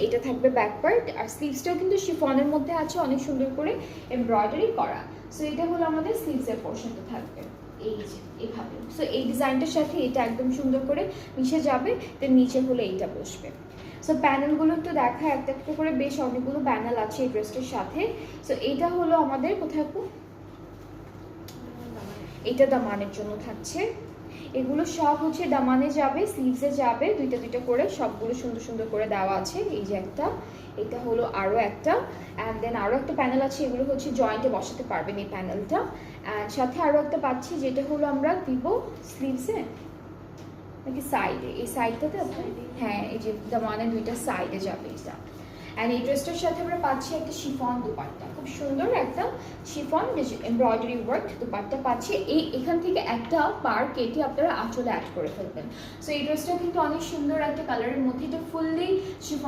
এটা থাকবে back part, আর স্লিভসটাও কিন্তু শিফনের মধ্যে আছে, অনেক সুন্দর করে এমব্রয়ডারি করা। সো এটা হলো আমাদের স্লিভসের পোর্শনটা থাকবে এই যে এভাবে। সো এই ডিজাইনটার সাথে এটা একদম সুন্দর করে মিশে যাবে, দেন নিচে হলো এইটা বসবে। সো প্যানেলগুলো একটু দেখা, একটা একটা করে বেশ অনেকগুলো প্যানেল আছে এই ড্রেসটার সাথে। সো এইটা হলো আমাদের কোথায় আপু, এটা দামানের জন্য থাকছে। এগুলো সব হচ্ছে দামানে যাবে, স্লিভসে যাবে, দুইটা দুইটা করে সবগুলো সুন্দর সুন্দর করে দেওয়া আছে। এই যে একটা, এটা হলো আরও একটা, অ্যান্ড দেন আরও একটা প্যানেল আছে, এগুলো হচ্ছে জয়েন্টে বসাতে পারবেন এই প্যানেলটা। অ্যান্ড সাথে আরও একটা পাচ্ছি, যেটা হলো আমরা দিব স্লিভসে নাকি সাইডে, এই সাইডটাতে হ্যাঁ, এই যে দামানে দুইটা সাইডে যাবে এটা। অ্যান্ড এই ড্রেসটার সাথে আমরা পাচ্ছি একটা শিফন দুপাট্টা, খুব সুন্দর একটা শিফন এমব্রয়ডারি ওয়ার্ক দুপাট্টা পাচ্ছি। এখান থেকে একটা পার কেটে আপনারা আঁচলে অ্যাড করে ফেলবেন। সো এই ড্রেসটা কিন্তু অনেক সুন্দর একটা কালারের মধ্যে, এটা ফুললি শিফন